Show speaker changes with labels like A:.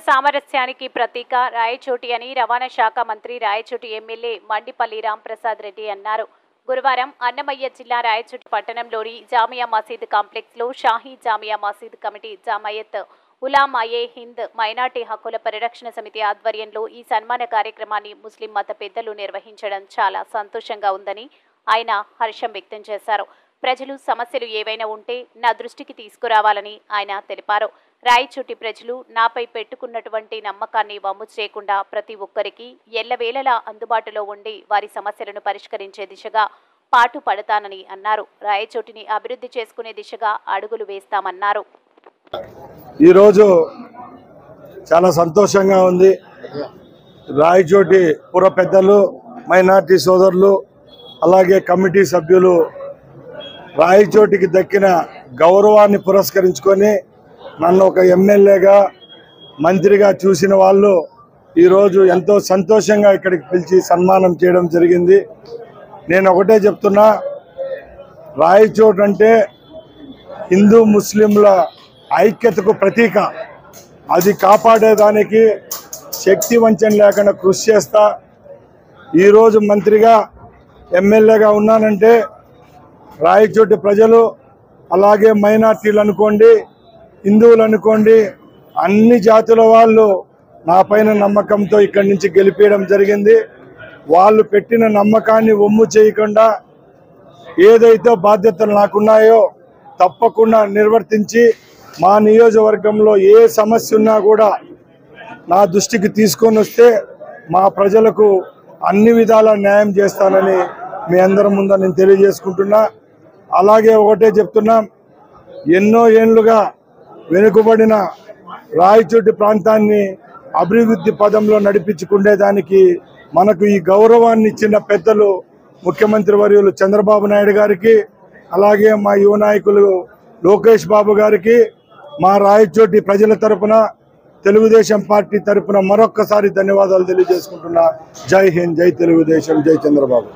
A: సామరస్యానికి ప్రతీక రాయచోటి అని రవాణా శాఖ మంత్రి రాయచోటి ఎమ్మెల్యే మండిపల్లి రాంప్రసాద్ రెడ్డి అన్నారు. గురువారం అన్నమయ్య జిల్లా రాయచోటి పట్టణంలోని జామియా మసీద్ కాంప్లెక్స్ లో షాహీ జామియా మసీద్ కమిటీ జమాయత్ ఉలామాయే హింద్ మైనార్టీ హక్కుల పరిరక్షణ సమితి ఆధ్వర్యంలో ఈ సన్మాన కార్యక్రమాన్ని ముస్లిం మత పెద్దలు నిర్వహించడం చాలా సంతోషంగా ఉందని ఆయన హర్షం వ్యక్తం చేశారు. ప్రజలు సమస్యలు ఏవైనా ఉంటే నా దృష్టికి తీసుకురావాలని ఆయన తెలిపారు. రాయచోటి ప్రజలు నాపై పెట్టుకున్నటువంటి నమ్మకాన్ని వమ్ము చేయకుండా ప్రతి ఒక్కరికి ఎల్లవేళలా అందుబాటులో ఉండి వారి సమస్యలను పరిష్కరించే దిశగా పాటు పడతానని అన్నారు. రాయచోటిని అభివృద్ధి చేసుకునే దిశగా అడుగులు వేస్తామన్నారు.
B: ఈరోజు చాలా సంతోషంగా ఉంది. రాయచోటి పుర పెద్దలు, మైనార్టీ సోదరులు, అలాగే కమిటీ సభ్యులు రాయచోటికి దక్కిన గౌరవాన్ని పురస్కరించుకొని నన్ను ఒక ఎమ్మెల్యేగా, మంత్రిగా చూసిన వాళ్ళు ఈరోజు ఎంతో సంతోషంగా ఇక్కడికి పిలిచి సన్మానం చేయడం జరిగింది. నేను ఒకటే చెప్తున్నా, రాయచోటి అంటే హిందూ ముస్లింల ఐక్యతకు ప్రతీక. అది కాపాడేదానికి శక్తి వంచన లేకుండా కృషి చేస్తా. ఈరోజు మంత్రిగా, ఎమ్మెల్యేగా ఉన్నానంటే రాయచోటి ప్రజలు, అలాగే మైనార్టీలు అనుకోండి, హిందువులు అనుకోండి, అన్ని జాతుల వాళ్ళు నా పైన నమ్మకంతో ఇక్కడి నుంచి గెలిపేయడం జరిగింది. వాళ్ళు పెట్టిన నమ్మకాన్ని ఒమ్ము చేయకుండా ఏదైతే బాధ్యతలు నాకున్నాయో తప్పకుండా నిర్వర్తించి మా నియోజకవర్గంలో ఏ సమస్య ఉన్నా కూడా నా దృష్టికి తీసుకొని వస్తే మా ప్రజలకు అన్ని విధాల న్యాయం చేస్తానని మీ అందరి ముందు నేను తెలియజేసుకుంటున్నా. అలాగే ఒకటే చెప్తున్నా, ఎన్నో ఏళ్లుగా వెనుకబడిన రాయచోటి ప్రాంతాన్ని అభివృద్ధి పదంలో నడిపించుకునేదానికి మనకు ఈ గౌరవాన్ని ఇచ్చిన పెద్దలు ముఖ్యమంత్రి వర్యులు చంద్రబాబు నాయుడు గారికి, అలాగే మా యువ నాయకులు లోకేష్ బాబు గారికి, మా రాయచోటి ప్రజల తరపున, తెలుగుదేశం పార్టీ తరపున మరొక్కసారి ధన్యవాదాలు తెలియజేసుకుంటున్నా. జై హింద్, జై తెలుగుదేశం, జై చంద్రబాబు.